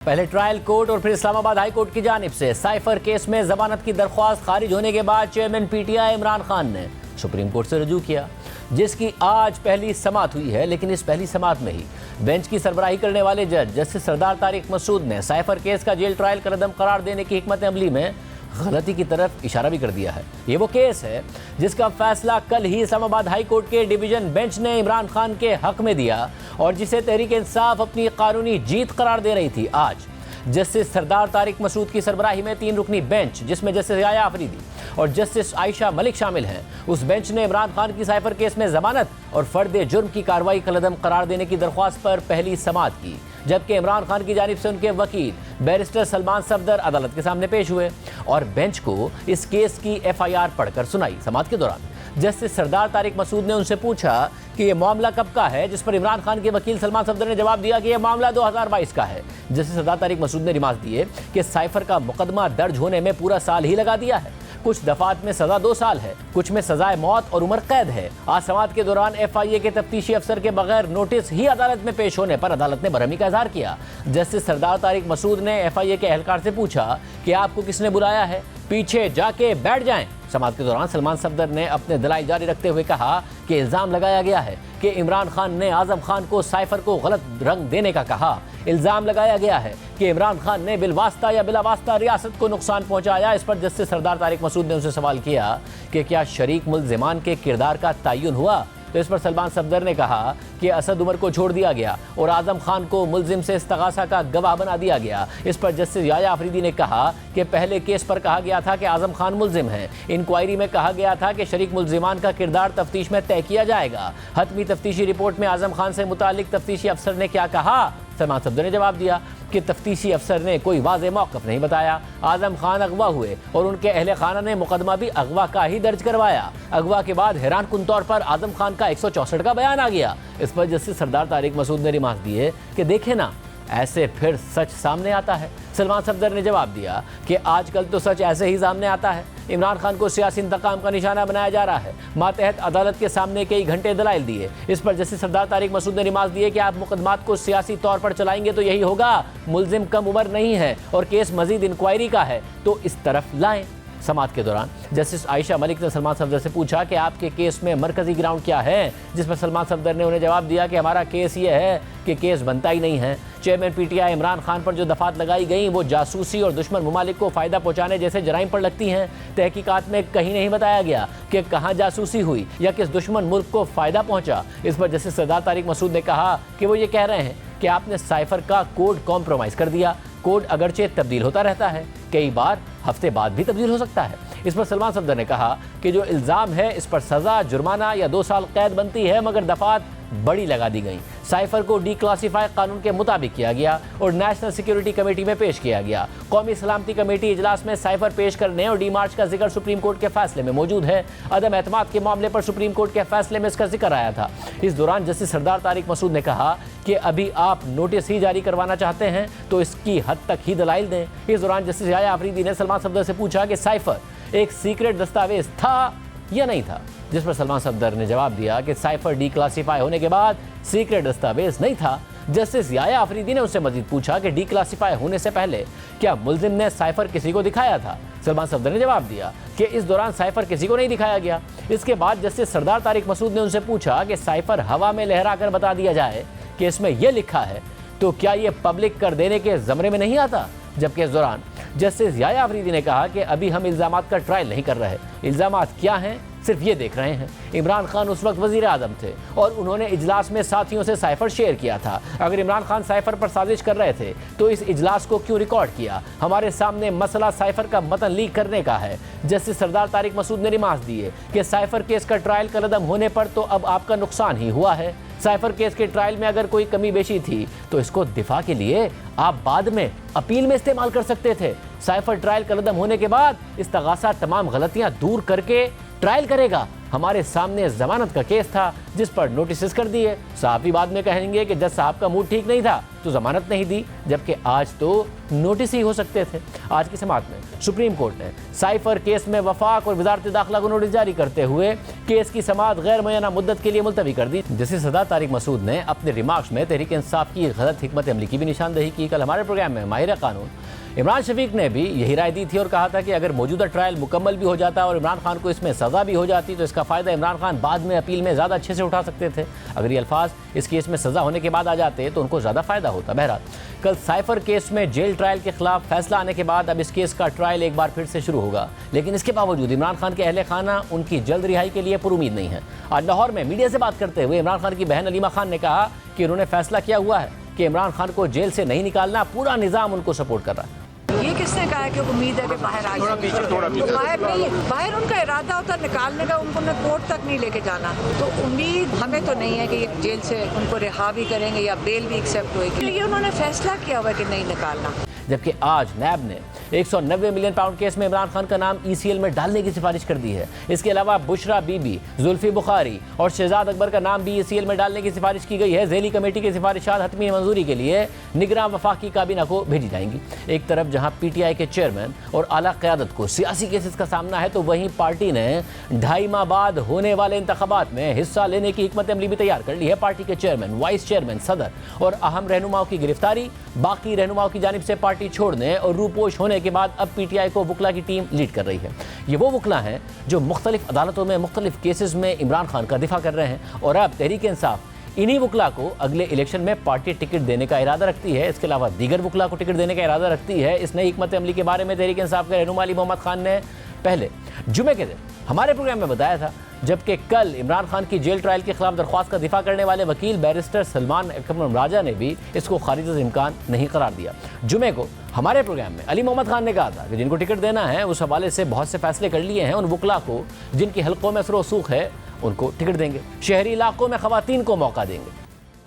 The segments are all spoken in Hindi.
पहले ट्रायल कोर्ट और फिर इस्लामाबाद हाई कोर्ट की जानिब से साइफर केस में जमानत की दरख्वास्त खारिज होने के बाद चेयरमैन पीटीआई इमरान खान ने सुप्रीम कोर्ट से रजू किया, जिसकी आज पहली समाअत हुई है। लेकिन इस पहली समाअत में ही बेंच की सरबराही करने वाले जज जस्टिस सरदार तारिक मसूद ने साइफर केस का जेल ट्रायल का कदम करार देने की हिकमत अमली में गलती की तरफ इशारा भी कर दिया है। ये वो केस है जिसका फैसला कल ही इस्लामाबाद हाई कोर्ट के डिवीजन बेंच ने इमरान खान के हक में दिया और जिसे तहरीक इंसाफ अपनी कानूनी जीत करार दे रही थी। आज जस्टिस सरदार तारिक मसूद की सरबराही में 3 रुकनी बेंच, जिसमें जस्टिस याया अफरीदी और जस्टिस आयशा मलिक शामिल हैं, उस बेंच ने इमरान खान की साइफर केस में जमानत और फर्द जुर्म की कार्रवाई का कदम करार देने की दरख्वास्त पर पहली समाअत की, जबकि इमरान खान की जानिब से उनके वकील बैरिस्टर सलमान सफदर अदालत के सामने पेश हुए और बेंच को इस केस की FIR पढ़कर सुनाई। समाअत के दौरान जस्टिस सरदार तारिक मसूद ने उनसे पूछा कि यह मामला कब का है, जिस पर इमरान खान के वकील सलमान सफदर ने जवाब दिया कि यह मामला 2022 का है। जस्टिस सरदार तारिक मसूद ने रिमार्क दिए कि साइफर का मुकदमा दर्ज होने में पूरा साल ही लगा दिया है। कुछ दफात में सजा 2 साल है, कुछ में सजाए मौत और उम्र कैद है। आज समाअत के दौरान FIA के तफ्तीशी अफसर के बगैर नोटिस ही अदालत में पेश होने पर अदालत ने बरहमी का इजहार किया। जस्टिस सरदार तारिक मसूद ने FIA के एहलकार से पूछा कि आपको किसने बुलाया है, पीछे जाके बैठ जाएं। समाअत के दौरान सलमान सफदर ने अपने दलाइल जारी रखते हुए कहा कि इल्जाम लगाया गया है कि इमरान खान ने आजम खान को साइफर को गलत रंग देने का कहा। इल्जाम लगाया गया है कि इमरान खान ने बिलवास्ता या बिलावास्ता रियासत को नुकसान पहुंचाया। इस पर जस्टिस सरदार तारिक मसूद ने उनसे सवाल किया कि क्या शरीक मुल्जिमान के किरदार का तयन हुआ, तो इस पर सलमान सफदर ने कहा कि असद उमर को छोड़ दिया गया और आजम खान को मुल्जिम से इस्तगासा का गवाह बना दिया गया। इस पर जस्टिस याया अफरीदी ने कहा कि पहले केस पर कहा गया था कि आजम खान मुल्जिम है, इंक्वायरी में कहा गया था कि शरीक मुल्जिमान का किरदार तफ्तीश में तय किया जाएगा। हतमी तफ्तीशी रिपोर्ट में आजम खान से मुतालिक तफ्तीशी अफसर ने क्या कहा, सलमान सफदर ने जवाब दिया कि तफ्तीशी अफसर ने कोई वाज़ेह मौक़िफ़ नहीं बताया। आजम खान अगवा हुए और उनके अहले खाना ने मुकदमा भी अगवा का ही दर्ज करवाया। अगवा के बाद हैरान कुन तौर पर आजम खान का 164 का बयान आ गया। इस पर जस्टिस सरदार तारिक मसूद ने रिमार्क दिए कि देखे ना, ऐसे फिर सच सामने आता है। सलमान सफदर ने जवाब दिया कि आजकल तो सच ऐसे ही सामने आता है। इमरान खान को सियासी इंतकाम का निशाना बनाया जा रहा है। मातहत अदालत के सामने कई घंटे दलाइल दिए। इस पर जस्टिस सरदार तारिक मसूद ने रिमार्क दिए कि आप मुकदमात को सियासी तौर पर चलाएंगे तो यही होगा। मुल्जिम कम उम्र नहीं है और केस मजीद इंक्वायरी का है, तो इस तरफ लाएं। समाअत के दौरान जस्टिस आयशा मलिक ने सलमान सफदर से पूछा कि आपके केस में मरकजी ग्राउंड क्या है, जिस पर सलमान सफदर ने उन्हें जवाब दिया कि हमारा केस ये है कि केस बनता ही नहीं है। चेयरमैन पीटीआई इमरान खान पर जो दफात लगाई गई वो जासूसी और दुश्मन ममालिक को फ़ायदा पहुंचाने जैसे जराइम पर लगती हैं। तहकीकात में कहीं नहीं बताया गया कि कहाँ जासूसी हुई या किस दुश्मन मुल्क को फ़ायदा पहुंचा। इस पर जस्टिस सरदार तारिक मसूद ने कहा कि वो ये कह रहे हैं कि आपने साइफर का कोड कॉम्प्रोमाइज़ कर दिया। कोड अगरचे तब्दील होता रहता है, कई बार हफ्ते बाद भी तब्दील हो सकता है। इस पर सलमान सफदर ने कहा कि जो इल्ज़ाम है इस पर सज़ा, जुर्माना या 2 साल कैद बनती है, मगर दफात बड़ी लगा दी गई। साइफर को डीक्लासीफाई कानून के मुताबिक किया गया और नेशनल सिक्योरिटी कमेटी में पेश किया गया। कौमी सलामती कमेटी इजलास में साइफर पेश करने और डीमार्च का जिक्र सुप्रीम कोर्ट के फैसले में मौजूद है। अदम एतमाद के मामले पर सुप्रीम कोर्ट के फैसले में इसका जिक्र आया था। इस दौरान जस्टिस सरदार तारिक मसूद ने कहा कि अभी आप नोटिस ही जारी करवाना चाहते हैं तो इसकी हद तक ही दलाइल दें। इस दौरान जस्टिस याया अफरीदी ने सलमान सफदर से पूछा कि साइफर एक सीक्रेट दस्तावेज था या नहीं था, जिस पर सलमान सफदर ने जवाब दिया कि साइफर डीक्लासीफाई होने के बाद सीक्रेट दस्तावेज नहीं था। जस्टिस याया अफरीदी ने उससे मजीद पूछा कि डीक्लासीफाई होने से पहले क्या मुल्जिम ने साइफर किसी को दिखाया था। सलमान सफदर ने जवाब दिया कि इस दौरान साइफर किसी को नहीं दिखाया गया। इसके बाद जस्टिस सरदार तारिक मसूद ने उनसे पूछा कि साइफर हवा में लहरा कर बता दिया जाए कि इसमें यह लिखा है, तो क्या यह पब्लिक कर देने के ज़मरे में नहीं आता। जबकि इस दौरान जस्टिस याया अफरीदी ने कहा कि अभी हम इल्ज़ामात का ट्रायल नहीं कर रहे, इल्ज़ामात क्या हैं सिर्फ ये देख रहे हैं। इमरान खान उस वक्त वज़ीर आज़म थे और उन्होंने इजलास में साथियों से साइफर शेयर किया था। अगर इमरान खान साइफर पर साजिश कर रहे थे तो इस इजलास को क्यों रिकॉर्ड किया। हमारे सामने मसला साइफर का मतन लीक करने का है। जस्टिस सरदार तारिक मसूद ने रिमार्क दिए कि साइफर केस का ट्रायल का कदम होने पर तो अब आपका नुकसान ही हुआ है। साइफर केस के ट्रायल में अगर कोई कमी बेशी थी तो इसको दिफा के लिए आप बाद में अपील में इस्तेमाल कर सकते थे। साइफर ट्रायल का कदम होने के बाद इस्तगासा तमाम गलतियां दूर करके ट्रायल करेगा, हमारे सामने जमानत का केस था जिस पर नोटिस कर दिए। साहबी बाद में कहेंगे कि जज साहब का मूड ठीक नहीं था तो जमानत नहीं दी, जबकि आज तो नोटिस ही हो सकते थे। आज की समाअत में सुप्रीम कोर्ट ने साइफर केस में वफाक और वजारत दाखिला को नोटिस जारी करते हुए केस की समाअत गैर मुय्यना मुद्दत के लिए मुलतवी कर दी। जस्टिस सदा तारिक मसूद ने अपने रिमार्क्स में तहरीक इंसाफ की गलत हिकमत अमली की भी निशानदेही की। कल हमारे प्रोग्राम में माहिर कानून इमरान शफीक ने भी यही राय दी थी और कहा था कि अगर मौजूदा ट्रायल मुकम्मल भी हो जाता और इमरान खान को इसमें सज़ा भी हो जाती तो इसका फ़ायदा इमरान खान बाद में अपील में ज़्यादा अच्छे से उठा सकते थे। अगर ये अल्फाज इस केस में सज़ा होने के बाद आ जाते तो उनको ज़्यादा फ़ायदा होता। बहरहाल कल साइफर केस में जेल ट्रायल के खिलाफ फैसला आने के बाद अब इस केस का ट्रायल एक बार फिर से शुरू होगा, लेकिन इसके बावजूद इमरान खान के अहले खाना उनकी जल्द रिहाई के लिए पुरुमीद नहीं है। आज लाहौर में मीडिया से बात करते हुए इमरान खान की बहन अलीमा खान ने कहा कि उन्होंने फैसला किया हुआ है कि इमरान खान को जेल से नहीं निकालना, पूरा निज़ाम उनको सपोर्ट कर रहा है। ये किसने कहा है कि उम्मीद है कि बाहर आ जाए? तो बाहर नहीं, बाहर उनका इरादा होता है निकालने का, उनको न कोर्ट तक नहीं लेके जाना। तो उम्मीद हमें तो नहीं है कि ये जेल से उनको रिहा भी करेंगे या बेल भी एक्सेप्ट होगी। ये उन्होंने फैसला किया हुआ है कि नहीं निकालना। जबकि आज नैब ने 190 मिलियन पाउंड केस में इमरान खान का नाम ECL में डालने की सिफारिश कर दी है। इसके अलावा बुशरा बीबी, जुल्फी बुखारी और शहजाद अकबर का नाम भी ECL में डालने की सिफारिश की गई है। झेली कमेटी की सिफारिशात हतमी मंजूरी के लिए निगरां वफाकी काबीना को भेजी जाएंगी। एक तरफ जहां PTI के चेयरमैन और आला क़यादत को सियासी केसेस का सामना है, तो वहीं पार्टी ने 2.5 माह बाद होने वाले इंतखाबात में हिस्सा लेने की हिकमत अमली भी तैयार कर ली है। पार्टी के चेयरमैन, वाइस चेयरमैन, सदर और अहम रहनुमाओं की गिरफ्तारी, बाकी रहनुमाओं की जानिब से पार्टी छोड़ने और रूपोश होने के बाद अब PTI को वकला की टीम लीड कर रही है। ये वो वकला हैं जो मुख्तलिफ अदालतों में मुख्तलिफ केसेस में इमरान खान का दिफा कर रहे हैं और अब तहरीक इंसाफ इन्हीं वकला को अगले इलेक्शन में पार्टी टिकट देने का इरादा रखती है। इसके अलावा दीगर वकला को टिकट देने का इरादा रखती है। इस नई हिकमत अमली के बारे में तहरीक इंसाफ के रहनुमा अली मोहम्मद खान ने पहले जुमे के दिन हमारे प्रोग्राम में बताया था, जबकि कल इमरान खान की जेल ट्रायल के खिलाफ दरख्वास्त का दिफा करने वाले वकील बैरिस्टर सलमान अकरम राजा ने भी इसको खारिज इम्कान नहीं करार दिया। जुमे को हमारे प्रोग्राम में अली मोहम्मद खान ने कहा था कि जिनको टिकट देना है उस हवाले से बहुत से फैसले कर लिए हैं। उन वकला को जिनकी हलकों में असर वसूख है उनको टिकट देंगे, शहरी इलाकों में खवातीन को मौका देंगे।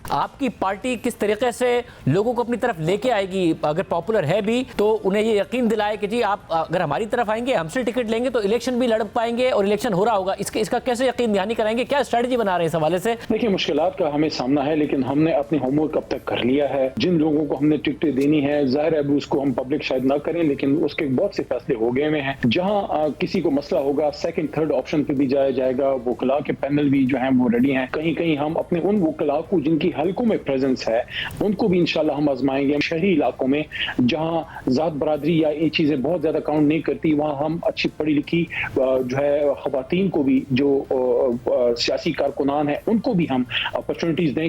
आपकी पार्टी किस तरीके से लोगों को अपनी तरफ लेके आएगी, अगर पॉपुलर है भी तो उन्हें ये यकीन दिलाए कि जी आप अगर हमारी तरफ आएंगे, हमसे टिकट लेंगे तो इलेक्शन भी लड़ पाएंगे और इलेक्शन हो रहा होगा, इसका कैसे यकीन दहानी कराएंगे? क्या स्ट्रेटजी बना रहे हैं इस हवाले से? देखिए, मुश्किलात का हमें सामना है, लेकिन हमने अपने होमवर्क अब तक कर लिया है। जिन लोगों को हमने टिकटें देनी है, जाहिर है उसको हम पब्लिक शायद ना करें, लेकिन उसके बहुत से फैसले हो गए हुए हैं। जहां किसी को मसला होगा, सेकंड थर्ड ऑप्शन पे भी जाया जाएगा। वकला के पैनल भी जो है वो रेडी हैं। कहीं कहीं हम अपने उन वकला को जिनकी हलकों में प्रेजेंस है उनको भी इंशाल्लाह हम आजमाएंगे। शहरी इलाकों में जहां जात बरादरी या ये चीजें बहुत ज्यादा काउंट नहीं करती, वहां हम अच्छी पढ़ी लिखी जो है खवातीन को भी, जो सियासी कारकुनान है, उनको भी हम अपॉर्चुनिटीज दें।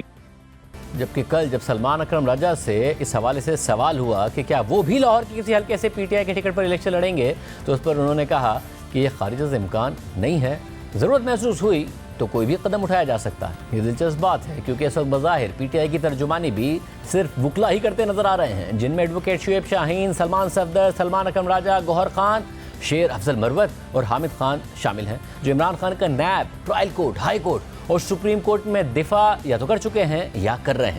जबकि कल जब सलमान अकरम राजा से इस हवाले से सवाल हुआ कि क्या वो भी लाहौर के किसी हल्के से PTI के टिकट पर इलेक्शन लड़ेंगे, तो उस पर उन्होंने कहा कि यह खारिज इम्कान नहीं है। ज़रूरत महसूस हुई तो कोई भी कदम उठाया जा सकता है। ये दिलचस्प बात है क्योंकि इस वक्त बज़ाहिर PTI की तर्जुमानी भी सिर्फ वकला ही करते नजर आ रहे हैं, जिनमें एडवोकेट शुएब शाहीन, सलमान सफदर, सलमान अकरम राजा, गौहर खान, शेर अफजल मरवत और हामिद खान शामिल हैं, जो इमरान खान का नैब, ट्रायल कोर्ट, हाई कोर्ट और सुप्रीम कोर्ट में दिफा या तो कर चुके हैं या कर रहे हैं।